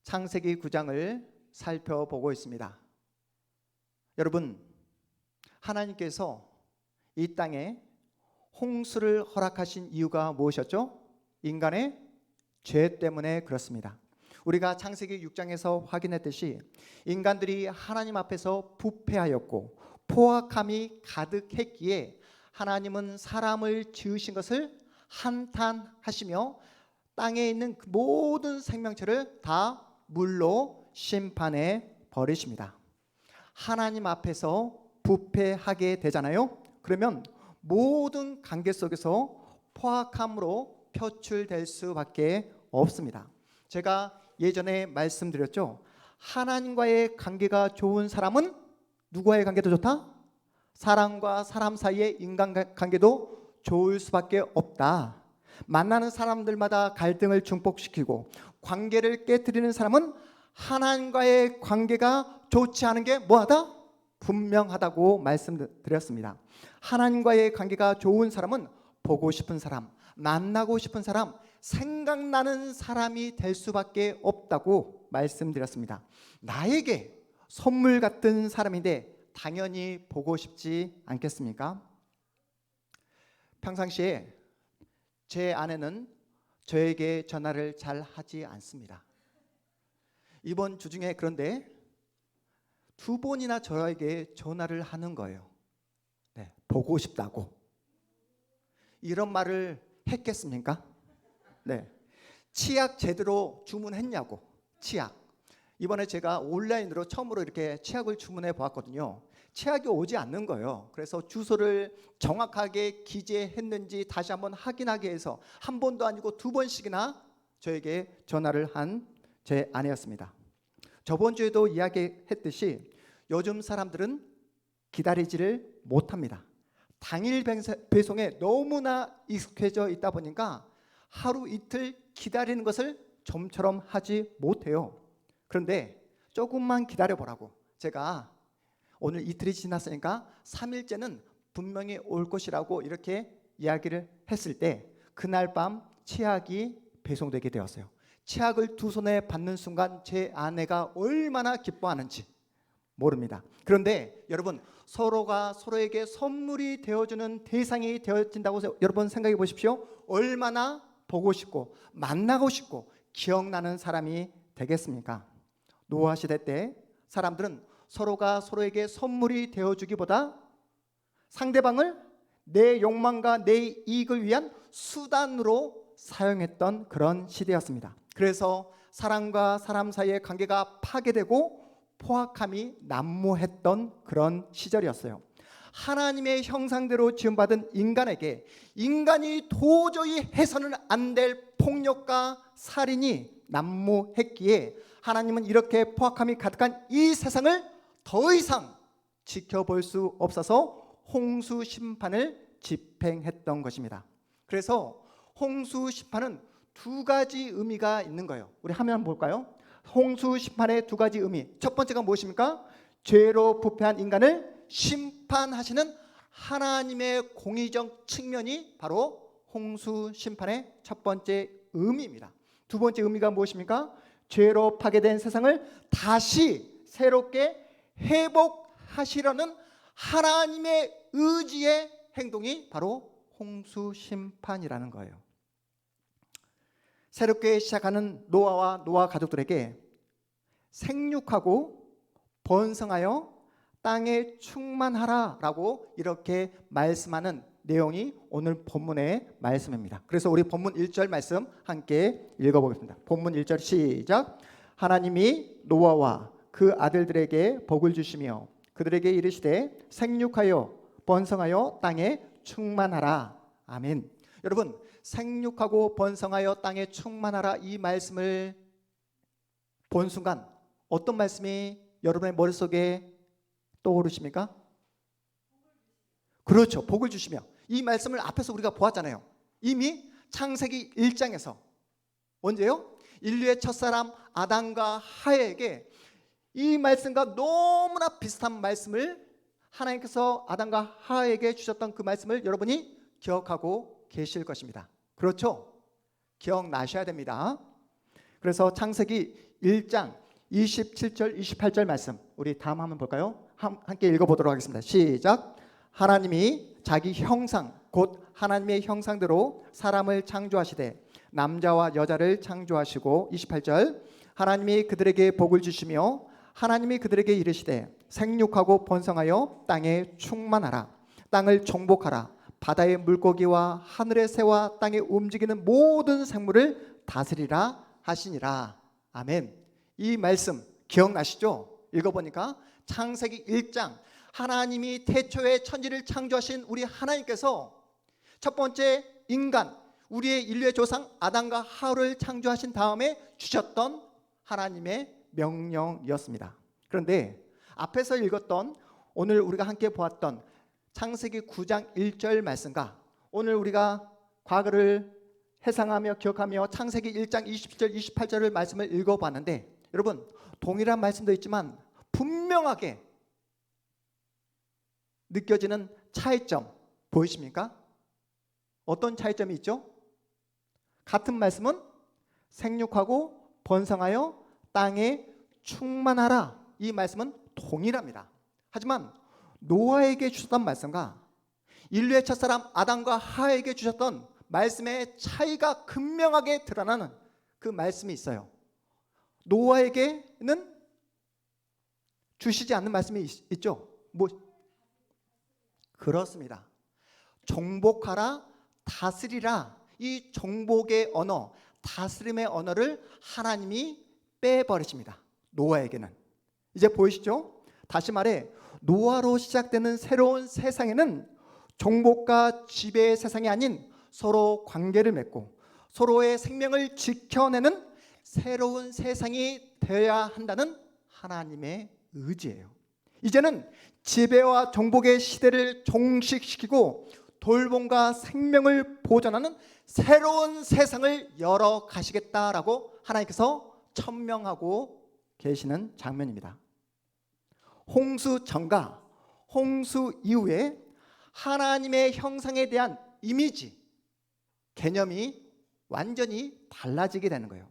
창세기 9장을 살펴보고 있습니다. 여러분, 하나님께서 이 땅에 홍수를 허락하신 이유가 무엇이었죠? 인간의 죄 때문에 그렇습니다. 우리가 창세기 6장에서 확인했듯이 인간들이 하나님 앞에서 부패하였고 포악함이 가득했기에 하나님은 사람을 지으신 것을 한탄하시며 땅에 있는 모든 생명체를 다 물로 심판해 버리십니다. 하나님 앞에서 부패하게 되잖아요. 그러면 모든 관계 속에서 포악함으로 표출될 수밖에 없습니다. 제가 예전에 말씀드렸죠. 하나님과의 관계가 좋은 사람은 누구와의 관계도 좋다? 사람과 사람 사이의 인간관계도 좋을 수밖에 없다. 만나는 사람들마다 갈등을 증폭시키고 관계를 깨뜨리는 사람은 하나님과의 관계가 좋지 않은 게 뭐하다? 분명하다고 말씀드렸습니다. 하나님과의 관계가 좋은 사람은 보고 싶은 사람, 만나고 싶은 사람, 생각나는 사람이 될 수밖에 없다고 말씀드렸습니다. 나에게 선물 같은 사람인데 당연히 보고 싶지 않겠습니까? 평상시에 제 아내는 저에게 전화를 잘 하지 않습니다. 이번 주 중에 그런데 2번이나 저에게 전화를 하는 거예요. 네, 보고 싶다고. 이런 말을 했겠습니까? 네. 치약 제대로 주문했냐고. 치약. 이번에 제가 온라인으로 처음으로 이렇게 치약을 주문해 보았거든요. 치약이 오지 않는 거예요. 그래서 주소를 정확하게 기재했는지 다시 한번 확인하기 위해서 한 번도 아니고 2번씩이나 저에게 전화를 한 제 아내였습니다. 저번 주에도 이야기했듯이 요즘 사람들은 기다리지를 못합니다. 당일 배송에 너무나 익숙해져 있다 보니까 하루 이틀 기다리는 것을 좀처럼 하지 못해요. 그런데 조금만 기다려보라고 제가 오늘 이틀이 지났으니까 3일째는 분명히 올 것이라고 이렇게 이야기를 했을 때 그날 밤 치약이 배송되게 되었어요. 치약을 2손에 받는 순간 제 아내가 얼마나 기뻐하는지 모릅니다. 그런데 여러분, 서로가 서로에게 선물이 되어주는 대상이 되어진다고 여러분 생각해 보십시오. 얼마나 보고 싶고 만나고 싶고 기억나는 사람이 되겠습니까? 노아 시대 때 사람들은 서로가 서로에게 선물이 되어주기보다 상대방을 내 욕망과 내 이익을 위한 수단으로 사용했던 그런 시대였습니다. 그래서 사람과 사람 사이의 관계가 파괴되고 포악함이 난무했던 그런 시절이었어요. 하나님의 형상대로 지음받은 인간에게 인간이 도저히 해서는 안 될 폭력과 살인이 난무했기에 하나님은 이렇게 포악함이 가득한 이 세상을 더 이상 지켜볼 수 없어서 홍수 심판을 집행했던 것입니다. 그래서 홍수 심판은 2가지 의미가 있는 거예요. 우리 화면 한번 볼까요? 홍수 심판의 2가지 의미. 첫 번째가 무엇입니까? 죄로 부패한 인간을 심판하시는 하나님의 공의적 측면이 바로 홍수 심판의 첫 번째 의미입니다. 2번째 의미가 무엇입니까? 죄로 파괴된 세상을 다시 새롭게 회복하시려는 하나님의 의지의 행동이 바로 홍수 심판이라는 거예요. 새롭게 시작하는 노아와 노아 가족들에게 생육하고 번성하여 땅에 충만하라 라고 이렇게 말씀하는 내용이 오늘 본문의 말씀입니다. 그래서 우리 본문 1절 말씀 함께 읽어보겠습니다. 본문 1절 시작. 하나님이 노아와 그 아들들에게 복을 주시며 그들에게 이르시되 생육하여 번성하여 땅에 충만하라. 아멘. 여러분, 생육하고 번성하여 땅에 충만하라 이 말씀을 본 순간 어떤 말씀이 여러분의 머릿속에 떠오르십니까? 그렇죠. 복을 주시며. 이 말씀을 앞에서 우리가 보았잖아요. 이미 창세기 1장에서 언제요? 인류의 첫사람 아담과 하와에게 이 말씀과 너무나 비슷한 말씀을 하나님께서 아담과 하와에게 주셨던 그 말씀을 여러분이 기억하고 계실 것입니다. 그렇죠? 기억나셔야 됩니다. 그래서 창세기 1장 27절 28절 말씀 우리 다음 한번 볼까요? 함께 읽어보도록 하겠습니다. 시작. 하나님이 자기 형상 곧 하나님의 형상대로 사람을 창조하시되 남자와 여자를 창조하시고 28절 하나님이 그들에게 복을 주시며 하나님이 그들에게 이르시되 생육하고 번성하여 땅에 충만하라. 땅을 정복하라. 바다의 물고기와 하늘의 새와 땅에 움직이는 모든 생물을 다스리라 하시니라. 아멘. 이 말씀 기억나시죠? 읽어보니까 창세기 1장 하나님이 태초에 천지를 창조하신 우리 하나님께서 첫 번째 인간 우리의 인류의 조상 아담과 하와를 창조하신 다음에 주셨던 하나님의 명령이었습니다. 그런데 앞에서 읽었던 오늘 우리가 함께 보았던 창세기 9장 1절 말씀과 오늘 우리가 과거를 회상하며 기억하며 창세기 1장 20절 28절을 말씀을 읽어봤는데 여러분 동일한 말씀도 있지만 분명하게 느껴지는 차이점 보이십니까? 어떤 차이점이 있죠? 같은 말씀은 생육하고 번성하여 땅에 충만하라 이 말씀은 동일합니다. 하지만 노아에게 주셨던 말씀과 인류의 첫사람 아담과 하와에게 주셨던 말씀의 차이가 극명하게 드러나는 그 말씀이 있어요. 노아에게는 주시지 않는 말씀이 있죠. 뭐 그렇습니다. 정복하라 다스리라 이 정복의 언어 다스림의 언어를 하나님이 빼버리십니다. 노아에게는. 이제 보이시죠? 다시 말해 노아로 시작되는 새로운 세상에는 정복과 지배의 세상이 아닌 서로 관계를 맺고 서로의 생명을 지켜내는 새로운 세상이 되어야 한다는 하나님의 의지예요. 이제는 지배와 정복의 시대를 종식시키고 돌봄과 생명을 보존하는 새로운 세상을 열어 가시겠다라고 하나님께서 천명하고 계시는 장면입니다. 홍수 전과 홍수 이후에 하나님의 형상에 대한 이미지, 개념이 완전히 달라지게 되는 거예요.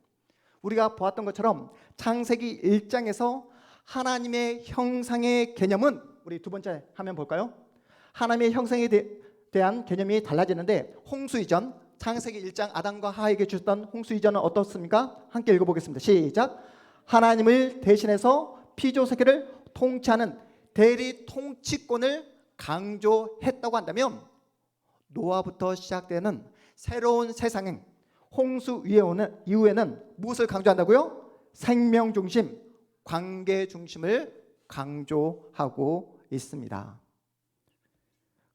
우리가 보았던 것처럼 창세기 1장에서 하나님의 형상의 개념은 우리 두 번째 화면 볼까요? 하나님의 형상에 대한 개념이 달라지는데 홍수 이전 창세기 1장 아담과 하와에게 주셨던 홍수 이전은 어떻습니까? 함께 읽어보겠습니다. 시작. 하나님을 대신해서 피조 세계를 통치하는 대리 통치권을 강조했다고 한다면 노아부터 시작되는 새로운 세상은 홍수 이후에는 무엇을 강조한다고요? 생명 중심, 관계 중심을 강조하고 있습니다.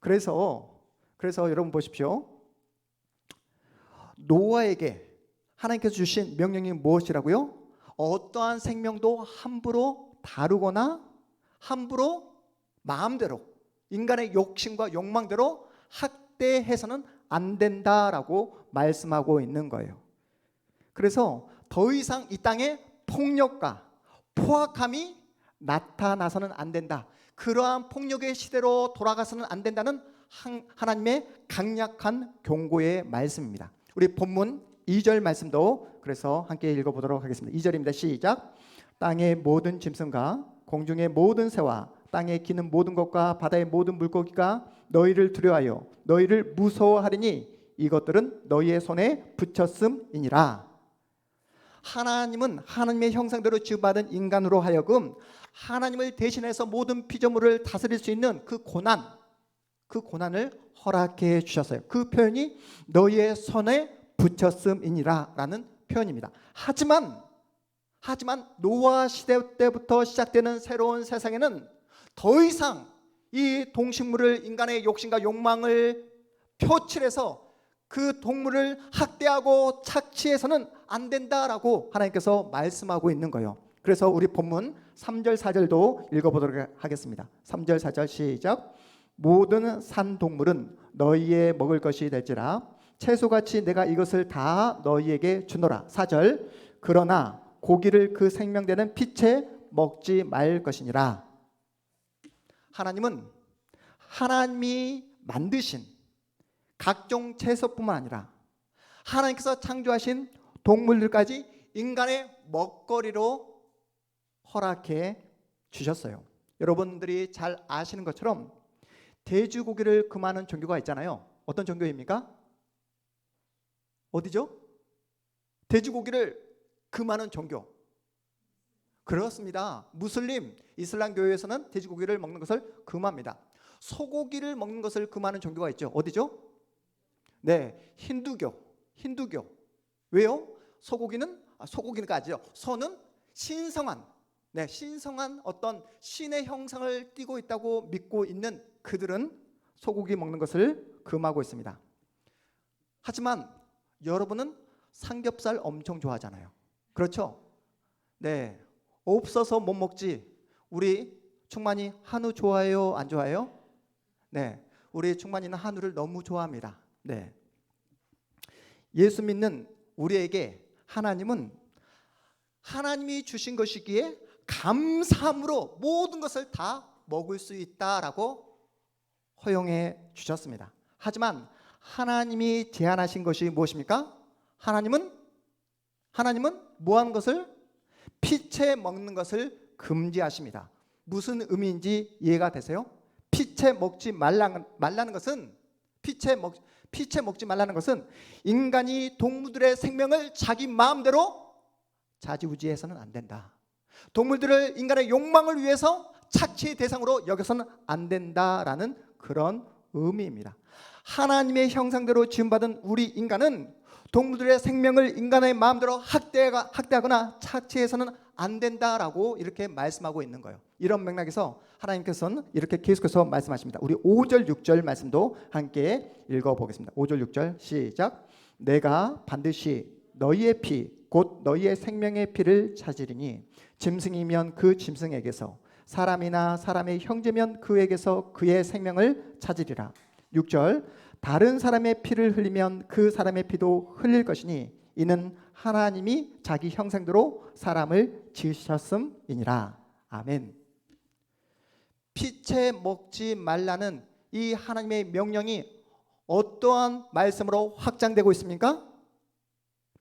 그래서 여러분 보십시오. 노아에게 하나님께서 주신 명령이 무엇이라고요? 어떠한 생명도 함부로 다루거나 함부로 마음대로 인간의 욕심과 욕망대로 학대해서는 안 된다라고 말씀하고 있는 거예요. 그래서 더 이상 이 땅에 폭력과 포악함이 나타나서는 안 된다. 그러한 폭력의 시대로 돌아가서는 안 된다는 하나님의 강력한 경고의 말씀입니다. 우리 본문 2절 말씀도 그래서 함께 읽어보도록 하겠습니다. 2절입니다. 시작. 땅의 모든 짐승과 공중의 모든 새와 땅에 기는 모든 것과 바다의 모든 물고기가 너희를 두려워하여 너희를 무서워하리니 이것들은 너희의 손에 붙였음이니라. 하나님은 하나님의 형상대로 지음받은 인간으로 하여금 하나님을 대신해서 모든 피조물을 다스릴 수 있는 그 고난을 허락해 주셨어요. 그 표현이 너희의 손에 붙였음이니라 라는 표현입니다. 하지만 노아 시대 때부터 시작되는 새로운 세상에는 더 이상 이 동식물을 인간의 욕심과 욕망을 표출해서 그 동물을 학대하고 착취해서는 안 된다라고 하나님께서 말씀하고 있는 거예요. 그래서 우리 본문 3절 4절도 읽어보도록 하겠습니다. 3절 4절 시작. 모든 산 동물은 너희의 먹을 것이 될지라 채소같이 내가 이것을 다 너희에게 주노라. 4절. 그러나 고기를 그 생명되는 피채 먹지 말 것이니라. 하나님은 하나님이 만드신 각종 채소뿐만 아니라 하나님께서 창조하신 동물들까지 인간의 먹거리로 허락해 주셨어요. 여러분들이 잘 아시는 것처럼 돼지고기를 금하는 종교가 있잖아요. 어떤 종교입니까? 어디죠? 돼지고기를 금하는 종교. 그렇습니다. 무슬림, 이슬람 교회에서는 돼지고기를 먹는 것을 금합니다. 소고기를 먹는 것을 금하는 종교가 있죠. 어디죠? 네, 힌두교. 왜요? 소고기는까지요. 소는 신성한 어떤 신의 형상을 띠고 있다고 믿고 있는 그들은 소고기 먹는 것을 금하고 있습니다. 하지만 여러분은 삼겹살 엄청 좋아하잖아요. 그렇죠? 네, 없어서 못 먹지. 우리 충만이 한우 좋아해요? 안 좋아해요? 네, 우리 충만이는 한우를 너무 좋아합니다. 네, 예수 믿는 우리에게 하나님은 하나님이 주신 것이기에 감사함으로 모든 것을 다 먹을 수 있다라고 허용해 주셨습니다. 하지만 하나님이 제안하신 것이 무엇입니까? 하나님은 뭐 하는 것을? 피채 먹는 것을 금지하십니다. 무슨 의미인지 이해가 되세요? 피채 먹지 말라는 것은 피채 먹지 말라는 것은 인간이 동물들의 생명을 자기 마음대로 좌지우지해서는 안 된다. 동물들을 인간의 욕망을 위해서 착취의 대상으로 여겨서는 안 된다라는 그런 의미입니다. 하나님의 형상대로 지음받은 우리 인간은 동물들의 생명을 인간의 마음대로 학대하거나 착취해서는 안 된다라고 이렇게 말씀하고 있는 거예요. 이런 맥락에서 하나님께서는 이렇게 계속해서 말씀하십니다. 우리 5절 6절 말씀도 함께 읽어보겠습니다. 5절 6절 시작. 내가 반드시 너희의 피 곧 너희의 생명의 피를 찾으리니 짐승이면 그 짐승에게서 사람이나 사람의 형제면 그에게서 그의 생명을 찾으리라. 6절 다른 사람의 피를 흘리면 그 사람의 피도 흘릴 것이니 이는 하나님이 자기 형상대로 사람을 지으셨음이니라. 아멘. 피채 먹지 말라는 이 하나님의 명령이 어떠한 말씀으로 확장되고 있습니까?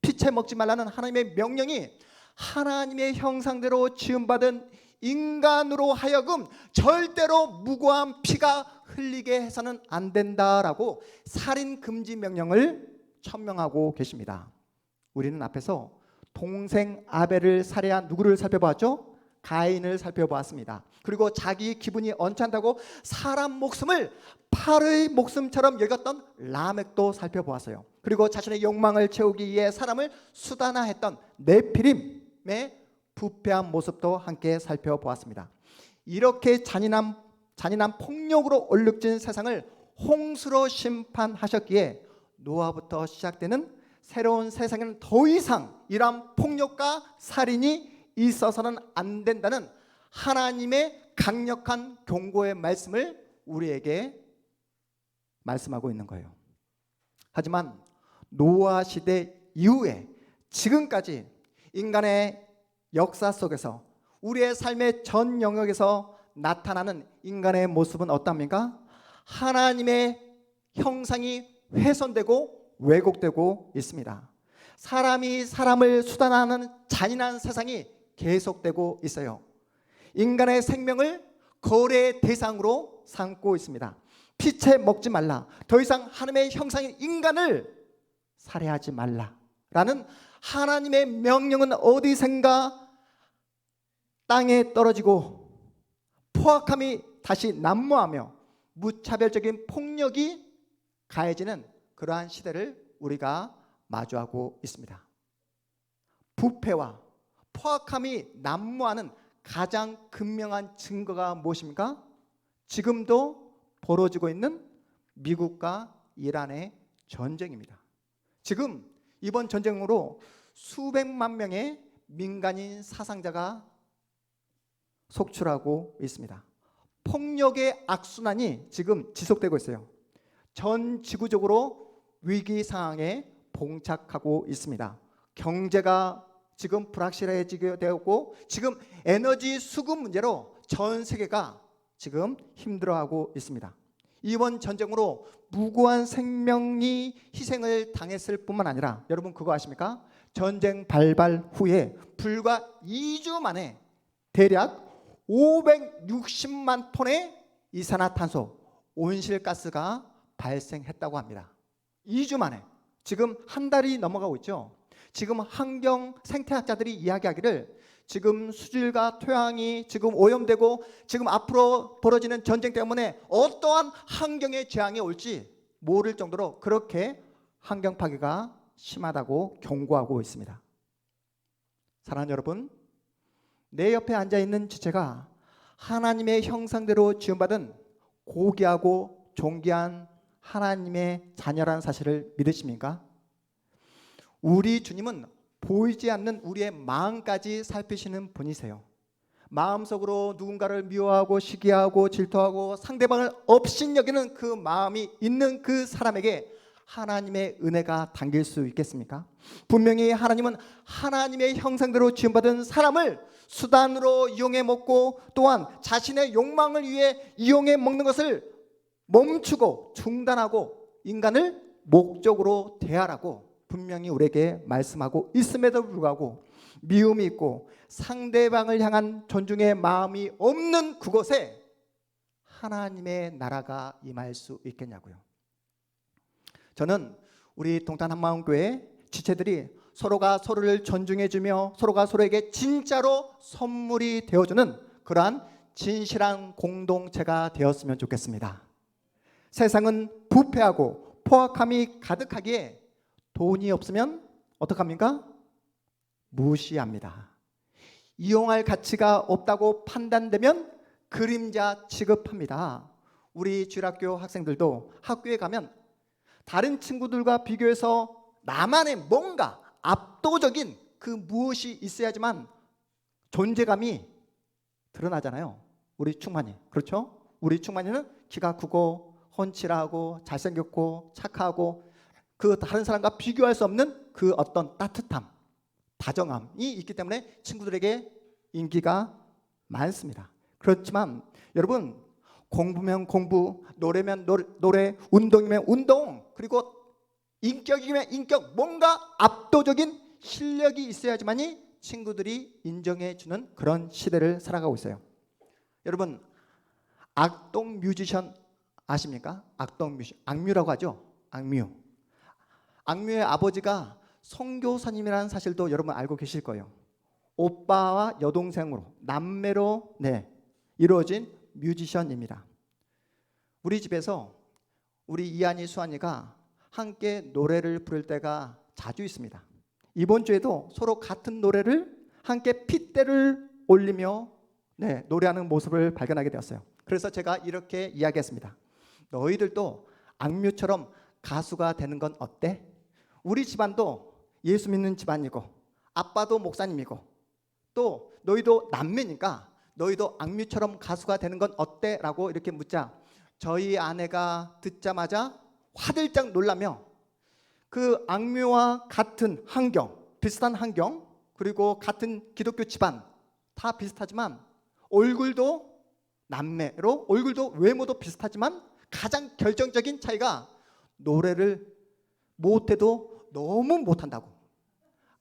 피채 먹지 말라는 하나님의 명령이 하나님의 형상대로 지음받은 인간으로 하여금 절대로 무고한 피가 흘리게 해서는 안 된다라고 살인 금지 명령을 천명하고 계십니다. 우리는 앞에서 동생 아벨을 살해한 누구를 살펴보았죠? 가인을 살펴보았습니다. 그리고 자기 기분이 언짢다고 사람 목숨을 팔의 목숨처럼 여겼던 라멕도 살펴보았어요. 그리고 자신의 욕망을 채우기 위해 사람을 수단화했던 네피림의 부패한 모습도 함께 살펴보았습니다. 이렇게 잔인한 폭력으로 얼룩진 세상을 홍수로 심판하셨기에 노아부터 시작되는 새로운 세상에는 더 이상 이러한 폭력과 살인이 있어서는 안 된다는 하나님의 강력한 경고의 말씀을 우리에게 말씀하고 있는 거예요. 하지만 노아 시대 이후에 지금까지 인간의 역사 속에서 우리의 삶의 전 영역에서 나타나는 인간의 모습은 어떻습니까? 하나님의 형상이 훼손되고 왜곡되고 있습니다. 사람이 사람을 수단화하는 잔인한 세상이 계속되고 있어요. 인간의 생명을 거래 대상으로 삼고 있습니다. 피채 먹지 말라. 더 이상 하나님의 형상인 인간을 살해하지 말라라는 하나님의 명령은 어디선가 땅에 떨어지고 포악함이 다시 난무하며 무차별적인 폭력이 가해지는 그러한 시대를 우리가 마주하고 있습니다. 부패와 포악함이 난무하는 가장 극명한 증거가 무엇입니까? 지금도 벌어지고 있는 미국과 이란의 전쟁입니다. 지금 이번 전쟁으로 수백만 명의 민간인 사상자가 속출하고 있습니다. 폭력의 악순환이 지금 지속되고 있어요. 전 지구적으로 위기 상황에 봉착하고 있습니다. 경제가 지금 불확실해지게 되었고 지금 에너지 수급 문제로 전 세계가 지금 힘들어하고 있습니다. 이번 전쟁으로 무고한 생명이 희생을 당했을 뿐만 아니라 여러분 그거 아십니까? 전쟁 발발 후에 불과 2주 만에 대략 560만 톤의 이산화탄소, 온실가스가 발생했다고 합니다. 2주 만에. 지금 한 달이 넘어가고 있죠. 지금 환경 생태학자들이 이야기하기를 지금 수질과 토양이 지금 오염되고 지금 앞으로 벌어지는 전쟁 때문에 어떠한 환경의 재앙이 올지 모를 정도로 그렇게 환경 파괴가 심하다고 경고하고 있습니다. 사랑하는 여러분, 내 옆에 앉아있는 지체가 하나님의 형상대로 지음받은 고귀하고 존귀한 하나님의 자녀라는 사실을 믿으십니까? 우리 주님은 보이지 않는 우리의 마음까지 살피시는 분이세요. 마음속으로 누군가를 미워하고 시기하고 질투하고 상대방을 업신여기는 그 마음이 있는 그 사람에게 하나님의 은혜가 당길 수 있겠습니까? 분명히 하나님은 하나님의 형상대로 지음받은 사람을 수단으로 이용해 먹고 또한 자신의 욕망을 위해 이용해 먹는 것을 멈추고 중단하고 인간을 목적으로 대하라고 분명히 우리에게 말씀하고 있음에도 불구하고 미움이 있고 상대방을 향한 존중의 마음이 없는 그곳에 하나님의 나라가 임할 수 있겠냐고요. 저는 우리 동탄 한마음교회 지체들이 서로가 서로를 존중해주며 서로가 서로에게 진짜로 선물이 되어주는 그러한 진실한 공동체가 되었으면 좋겠습니다. 세상은 부패하고 포악함이 가득하기에 돈이 없으면 어떡합니까? 무시합니다. 이용할 가치가 없다고 판단되면 그림자 취급합니다. 우리 주일학교 학생들도 학교에 가면 다른 친구들과 비교해서 나만의 뭔가 압도적인 그 무엇이 있어야지만 존재감이 드러나잖아요. 우리 충만이. 그렇죠? 우리 충만이는 키가 크고 훤칠하고 잘생겼고 착하고 그 다른 사람과 비교할 수 없는 그 어떤 따뜻함, 다정함이 있기 때문에 친구들에게 인기가 많습니다. 그렇지만 여러분, 공부면 공부, 노래면 노래, 운동이면 운동, 그리고 인격이면 인격, 뭔가 압도적인 실력이 있어야지만이 친구들이 인정해주는 그런 시대를 살아가고 있어요. 여러분, 악동 뮤지션 아십니까? 악동 뮤지션, 악뮤라고 하죠. 악뮤. 악뮤의 아버지가 선교사님이라는 사실도 여러분 알고 계실 거예요. 오빠와 여동생으로 남매로 이루어진 뮤지션입니다. 우리 집에서 우리 이한이 수한이가 함께 노래를 부를 때가 자주 있습니다. 이번 주에도 서로 같은 노래를 함께 핏대를 올리며 노래하는 모습을 발견하게 되었어요. 그래서 제가 이렇게 이야기했습니다. 너희들도 악뮤처럼 가수가 되는 건 어때? 우리 집안도 예수 믿는 집안이고 아빠도 목사님이고 또 너희도 남매니까 너희도 악뮤처럼 가수가 되는 건 어때? 라고 이렇게 묻자 저희 아내가 듣자마자 화들짝 놀라며 그 악뮤와 같은 환경, 비슷한 환경, 그리고 같은 기독교 집안 다 비슷하지만 얼굴도 남매로 얼굴도 외모도 비슷하지만 가장 결정적인 차이가 노래를 못해도 너무 못한다고.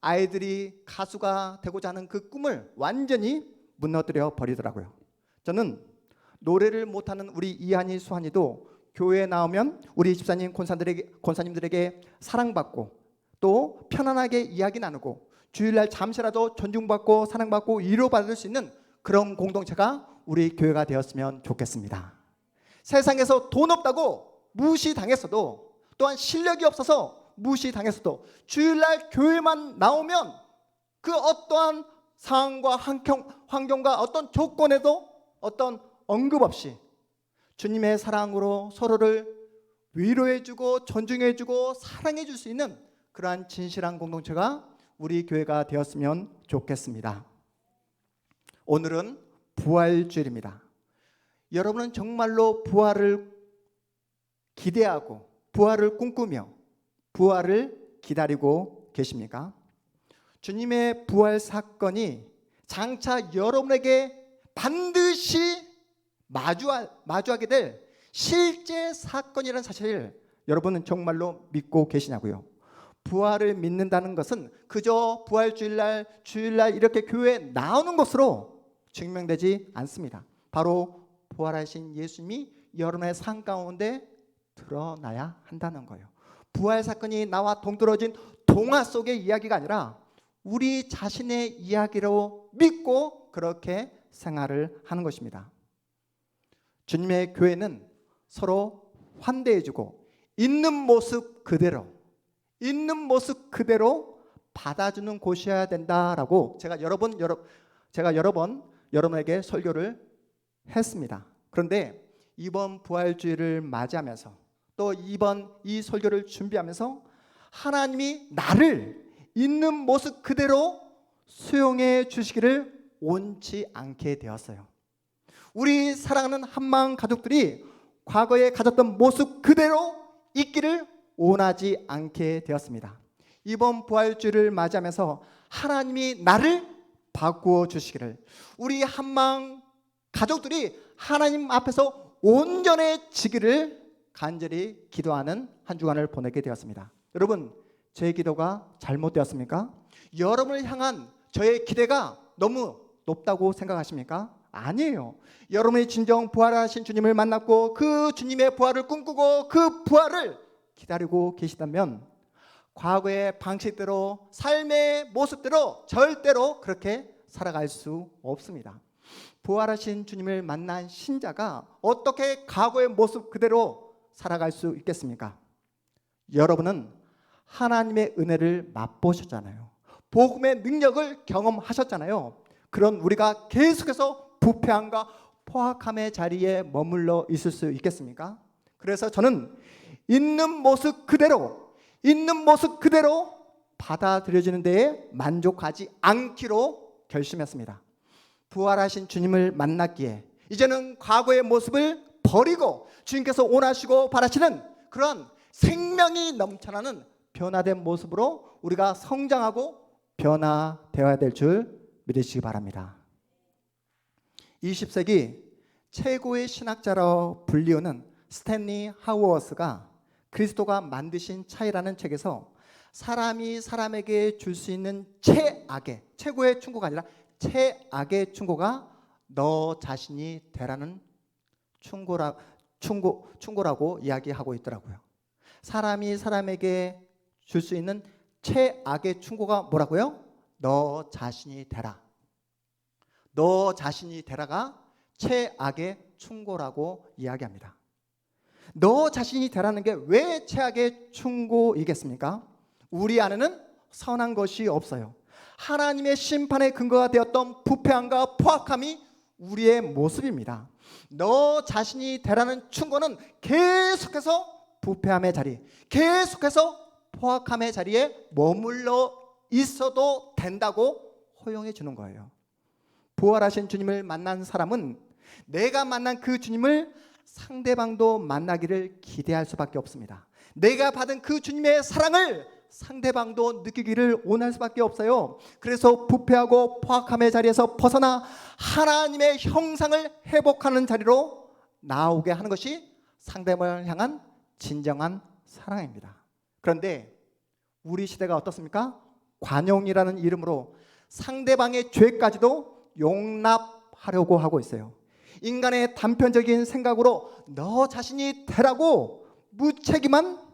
아이들이 가수가 되고자 하는 그 꿈을 완전히 무너뜨려 버리더라고요. 저는 노래를 못하는 우리 이한이 수한이도 교회에 나오면 우리 집사님 권사님들에게 사랑받고 또 편안하게 이야기 나누고 주일날 잠시라도 존중받고 사랑받고 위로받을 수 있는 그런 공동체가 우리 교회가 되었으면 좋겠습니다. 세상에서 돈 없다고 무시당했어도 또한 실력이 없어서 무시당했어도 주일날 교회만 나오면 그 어떠한 상황과 환경과 어떤 조건에도 어떤 언급 없이 주님의 사랑으로 서로를 위로해주고 존중해주고 사랑해줄 수 있는 그러한 진실한 공동체가 우리 교회가 되었으면 좋겠습니다. 오늘은 부활주일입니다. 여러분은 정말로 부활을 기대하고 부활을 꿈꾸며 부활을 기다리고 계십니까? 주님의 부활 사건이 장차 여러분에게 반드시 마주하게 될 실제 사건이라는 사실을 여러분은 정말로 믿고 계시냐고요. 부활을 믿는다는 것은 그저 부활 주일날 이렇게 교회에 나오는 것으로 증명되지 않습니다. 바로 부활하신 예수님이 여러분의 삶 가운데 드러나야 한다는 거예요. 부활 사건이 나와 동떨어진 동화 속의 이야기가 아니라 우리 자신의 이야기로 믿고 그렇게 생활을 하는 것입니다. 주님의 교회는 서로 환대해주고 있는 모습 그대로 받아주는 곳이어야 된다라고 제가 여러 번 여러분에게 설교를 했습니다. 그런데 이번 부활주일을 맞이하면서 또 이번 이 설교를 준비하면서 하나님이 나를 있는 모습 그대로 수용해 주시기를 원치 않게 되었어요. 우리 사랑하는 한마음 가족들이 과거에 가졌던 모습 그대로 있기를 원하지 않게 되었습니다. 이번 부활주일을 맞이하면서 하나님이 나를 바꾸어 주시기를, 우리 한마음 가족들이 하나님 앞에서 온전해지기를 간절히 기도하는 한 주간을 보내게 되었습니다. 여러분, 제 기도가 잘못되었습니까? 여러분을 향한 저의 기대가 너무 높다고 생각하십니까? 아니에요. 여러분이 진정 부활하신 주님을 만났고 그 주님의 부활을 꿈꾸고 그 부활을 기다리고 계시다면 과거의 방식대로, 삶의 모습대로 절대로 그렇게 살아갈 수 없습니다. 부활하신 주님을 만난 신자가 어떻게 과거의 모습 그대로 살아갈 수 있겠습니까? 여러분은 하나님의 은혜를 맛보셨잖아요. 복음의 능력을 경험하셨잖아요. 그런 우리가 계속해서 부패함과 포악함의 자리에 머물러 있을 수 있겠습니까? 그래서 저는 있는 모습 그대로 받아들여지는 데에 만족하지 않기로 결심했습니다. 부활하신 주님을 만났기에 이제는 과거의 모습을 버리고 주님께서 원하시고 바라시는 그런 생명이 넘쳐나는 변화된 모습으로 우리가 성장하고 변화되어야 될 줄 믿으시기 바랍니다. 20세기 최고의 신학자로 불리우는 스탠리 하우어스가 그리스도가 만드신 차이라는 책에서 사람이 사람에게 줄 수 있는 최고의 충고가 아니라 최악의 충고가 너 자신이 되라는 충고라고 이야기하고 있더라고요. 사람이 사람에게 줄 수 있는 최악의 충고가 뭐라고요? 너 자신이 되라. 너 자신이 되라가 최악의 충고라고 이야기합니다. 너 자신이 되라는 게 왜 최악의 충고이겠습니까? 우리 안에는 선한 것이 없어요. 하나님의 심판의 근거가 되었던 부패함과 포악함이 우리의 모습입니다. 너 자신이 되라는 충고는 계속해서 부패함의 자리, 계속해서 포악함의 자리에 머물러 있어도 된다고 허용해 주는 거예요. 부활하신 주님을 만난 사람은 내가 만난 그 주님을 상대방도 만나기를 기대할 수밖에 없습니다. 내가 받은 그 주님의 사랑을 상대방도 느끼기를 원할 수밖에 없어요. 그래서 부패하고 포악함의 자리에서 벗어나 하나님의 형상을 회복하는 자리로 나오게 하는 것이 상대방을 향한 진정한 사랑입니다. 그런데 우리 시대가 어떻습니까? 관용이라는 이름으로 상대방의 죄까지도 용납하려고 하고 있어요. 인간의 단편적인 생각으로 너 자신이 되라고 무책임한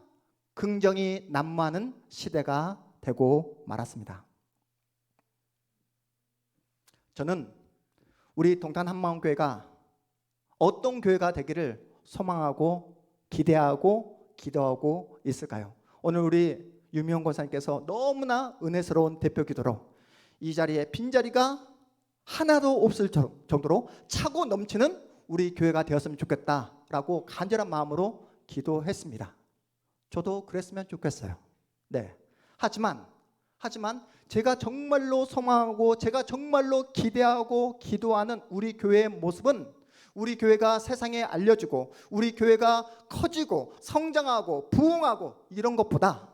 긍정이 난무하는 시대가 되고 말았습니다. 저는 우리 동탄 한마음교회가 어떤 교회가 되기를 소망하고 기대하고 기도하고 있을까요? 오늘 우리 유미영 권사님께서 너무나 은혜스러운 대표 기도로 이 자리에 빈자리가 하나도 없을 정도로 차고 넘치는 우리 교회가 되었으면 좋겠다라고 간절한 마음으로 기도했습니다. 저도 그랬으면 좋겠어요. 네. 하지만 제가 정말로 소망하고 제가 정말로 기대하고 기도하는 우리 교회의 모습은 우리 교회가 세상에 알려지고 우리 교회가 커지고 성장하고 부흥하고 이런 것보다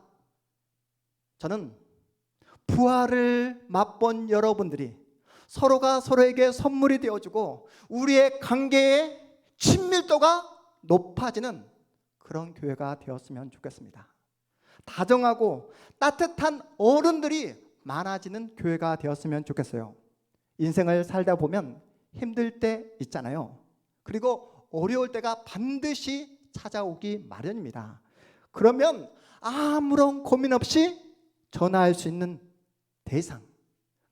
저는 부활을 맛본 여러분들이 서로가 서로에게 선물이 되어주고 우리의 관계의 친밀도가 높아지는 그런 교회가 되었으면 좋겠습니다. 다정하고 따뜻한 어른들이 많아지는 교회가 되었으면 좋겠어요. 인생을 살다 보면 힘들 때 있잖아요. 그리고 어려울 때가 반드시 찾아오기 마련입니다. 그러면 아무런 고민 없이 전화할 수 있는 대상,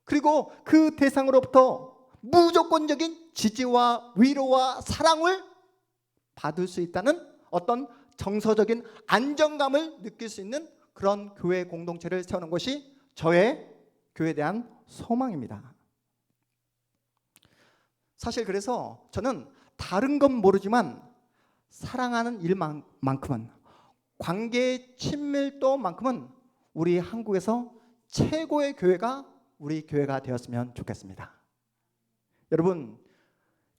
그리고 그 대상으로부터 무조건적인 지지와 위로와 사랑을 받을 수 있다는 어떤 정서적인 안정감을 느낄 수 있는 그런 교회 공동체를 세우는 것이 저의 교회에 대한 소망입니다. 사실 그래서 저는 다른 건 모르지만 사랑하는 일만큼은, 관계의 친밀도만큼은 우리 한국에서 최고의 교회가 우리 교회가 되었으면 좋겠습니다. 여러분,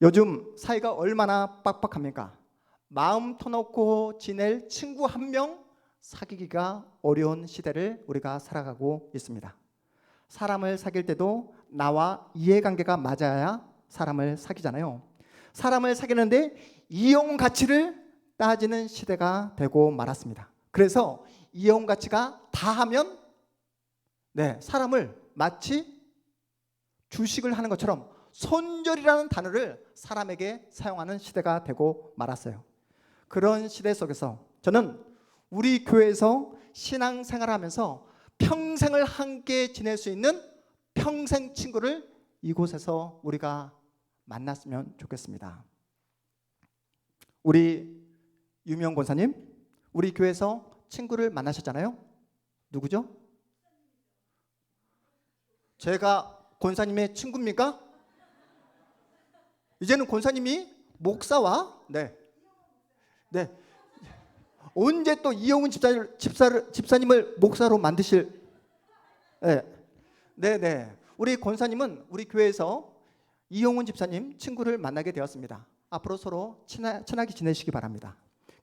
요즘 사이가 얼마나 빡빡합니까? 마음 터놓고 지낼 친구 한 명 사귀기가 어려운 시대를 우리가 살아가고 있습니다. 사람을 사귈 때도 나와 이해관계가 맞아야 사람을 사귀잖아요. 사람을 사귀는데 이용 가치를 따지는 시대가 되고 말았습니다. 그래서 이용 가치가 다하면 사람을 마치 주식을 하는 것처럼 손절이라는 단어를 사람에게 사용하는 시대가 되고 말았어요. 그런 시대 속에서 저는 우리 교회에서 신앙생활을 하면서 평생을 함께 지낼 수 있는 평생 친구를 이곳에서 우리가 만났으면 좋겠습니다. 우리 유명 권사님, 우리 교회에서 친구를 만나셨잖아요. 누구죠? 제가 권사님의 친구입니까? 이제는 권사님이 목사와 언제 또 이용훈 집사님을 목사로 만드실? 우리 권사님은 우리 교회에서 이용훈 집사님 친구를 만나게 되었습니다. 앞으로 서로 친하게 지내시기 바랍니다.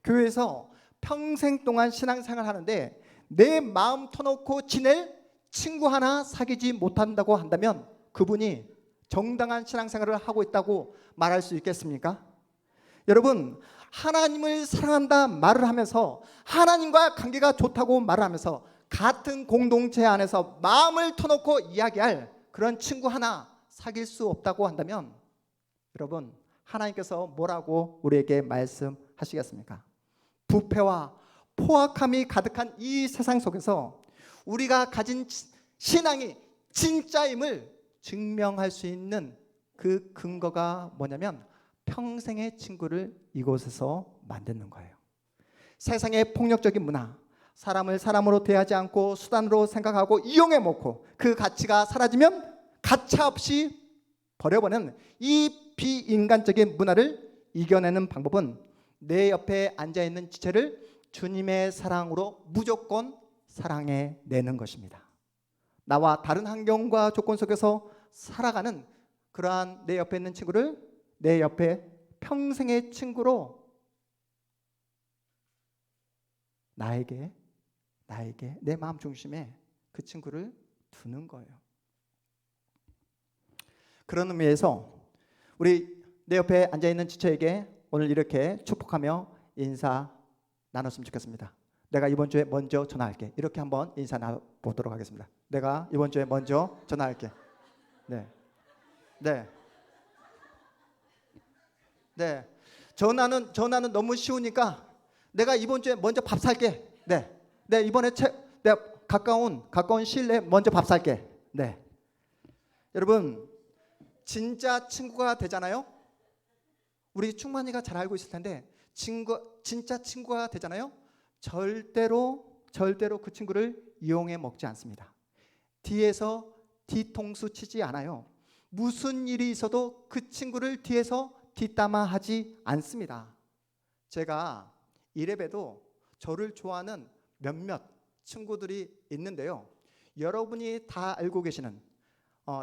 교회에서 평생 동안 신앙생활 하는데 내 마음 터놓고 지낼 친구 하나 사귀지 못한다고 한다면 그분이 정당한 신앙생활을 하고 있다고 말할 수 있겠습니까? 여러분, 하나님을 사랑한다 말을 하면서 하나님과 관계가 좋다고 말을 하면서 같은 공동체 안에서 마음을 터놓고 이야기할 그런 친구 하나 사귈 수 없다고 한다면 여러분, 하나님께서 뭐라고 우리에게 말씀하시겠습니까? 부패와 포악함이 가득한 이 세상 속에서 우리가 가진 신앙이 진짜임을 증명할 수 있는 그 근거가 뭐냐면 평생의 친구를 이곳에서 만드는 거예요. 세상의 폭력적인 문화, 사람을 사람으로 대하지 않고 수단으로 생각하고 이용해 먹고 그 가치가 사라지면 가차없이 버려버리는 이 비인간적인 문화를 이겨내는 방법은 내 옆에 앉아있는 지체를 주님의 사랑으로 무조건 사랑해내는 것입니다. 나와 다른 환경과 조건 속에서 살아가는 그러한 내 옆에 있는 친구를 내 옆에 평생의 친구로 나에게 내 마음 중심에 그 친구를 두는 거예요. 그런 의미에서 우리 내 옆에 앉아있는 지체에게 오늘 이렇게 축복하며 인사 나눴으면 좋겠습니다. 내가 이번 주에 먼저 전화할게. 이렇게 한번 인사 나눠보도록 하겠습니다. 내가 이번 주에 먼저 전화할게. 전화는 너무 쉬우니까 내가 이번 주에 먼저 밥 살게. 이번에 내가 가까운 시일 내에 먼저 밥 살게. 여러분, 진짜 친구가 되잖아요. 우리 충만이가 잘 알고 있을 텐데 진짜 친구가 되잖아요. 절대로 그 친구를 이용해 먹지 않습니다. 뒤에서 뒤통수 치지 않아요. 무슨 일이 있어도 그 친구를 뒤에서 뒷담화하지 않습니다. 제가 이래봬도 저를 좋아하는 몇몇 친구들이 있는데요. 여러분이 다 알고 계시는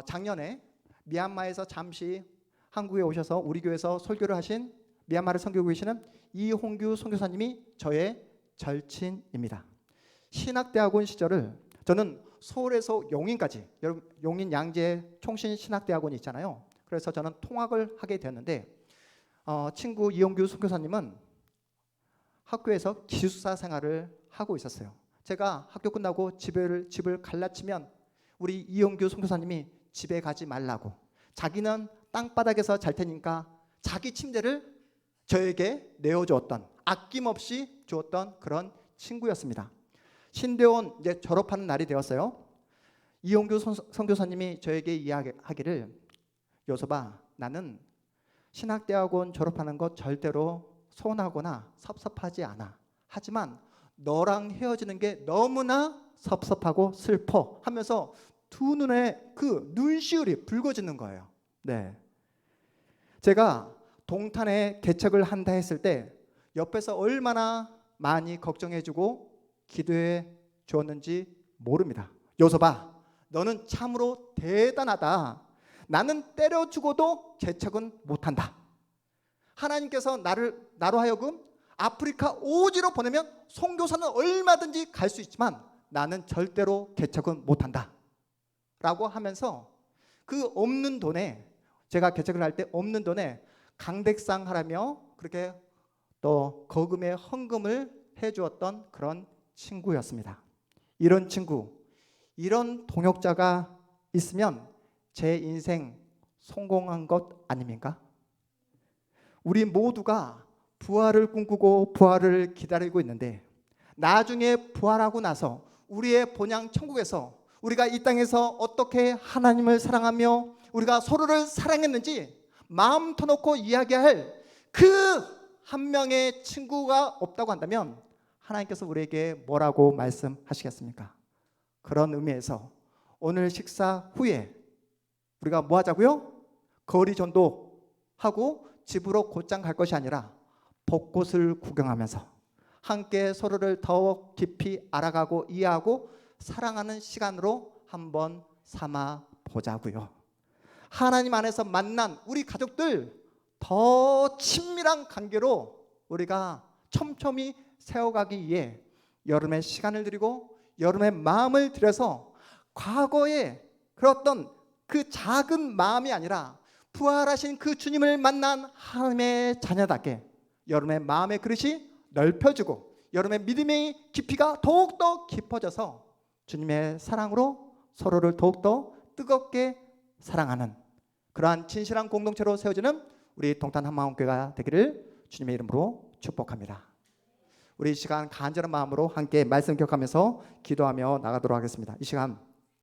작년에 미얀마에서 잠시 한국에 오셔서 우리 교회에서 설교를 하신 미얀마를 섬기고 계시는 이홍규 선교사님이 저의 절친입니다. 신학대학원 시절을 저는 서울에서 용인까지, 여러분 용인 양재 총신 신학대학원이 있잖아요. 그래서 저는 통학을 하게 되었는데 친구 이홍규 선교사님은 학교에서 기숙사 생활을 하고 있었어요. 제가 학교 끝나고 집을 갈라치면 우리 이용규 선교사님이 집에 가지 말라고, 자기는 땅바닥에서 잘 테니까 자기 침대를 저에게 내어주었던, 아낌없이 주었던 그런 친구였습니다. 신대원 이제 졸업하는 날이 되었어요. 이용규 선교사님이 저에게 이야기하기를, 요섭아, 나는 신학대학원 졸업하는 것 절대로 서운하거나 섭섭하지 않아. 하지만 너랑 헤어지는 게 너무나 섭섭하고 슬퍼 하면서 두 눈에 그 눈시울이 붉어지는 거예요. 네. 제가 동탄에 개척을 한다 했을 때 옆에서 얼마나 많이 걱정해주고 기도해 주었는지 모릅니다. 요섭아, 너는 참으로 대단하다. 나는 때려 죽어도 개척은 못한다. 하나님께서 나로 하여금 아프리카 오지로 보내면 선교사는 얼마든지 갈 수 있지만 나는 절대로 개척은 못한다 라고 하면서 그 없는 돈에, 제가 개척을 할 때 없는 돈에 강백상 하라며 그렇게 또 거금의 헌금을 해주었던 그런 친구였습니다. 이런 친구, 이런 동역자가 있으면 제 인생 성공한 것 아닙니까? 우리 모두가 부활을 꿈꾸고 부활을 기다리고 있는데, 나중에 부활하고 나서 우리의 본향 천국에서 우리가 이 땅에서 어떻게 하나님을 사랑하며 우리가 서로를 사랑했는지 마음 터놓고 이야기할 그 한 명의 친구가 없다고 한다면 하나님께서 우리에게 뭐라고 말씀하시겠습니까? 그런 의미에서 오늘 식사 후에 우리가 뭐 하자고요? 거리 전도하고 집으로 곧장 갈 것이 아니라 벚꽃을 구경하면서 함께 서로를 더 깊이 알아가고 이해하고 사랑하는 시간으로 한번 삼아 보자고요. 하나님 안에서 만난 우리 가족들 더 친밀한 관계로 우리가 촘촘히 세워가기 위해 여름에 시간을 드리고 여름에 마음을 들여서 과거에 그랬던 그 작은 마음이 아니라 부활하신 그 주님을 만난 하나님의 자녀답게 여름의 마음의 그릇이 넓혀지고 여름의 믿음의 깊이가 더욱더 깊어져서 주님의 사랑으로 서로를 더욱더 뜨겁게 사랑하는 그러한 진실한 공동체로 세워지는 우리 동탄 한마음교회가 되기를 주님의 이름으로 축복합니다. 우리 이 시간 간절한 마음으로 함께 말씀 기억하면서 기도하며 나가도록 하겠습니다. 이 시간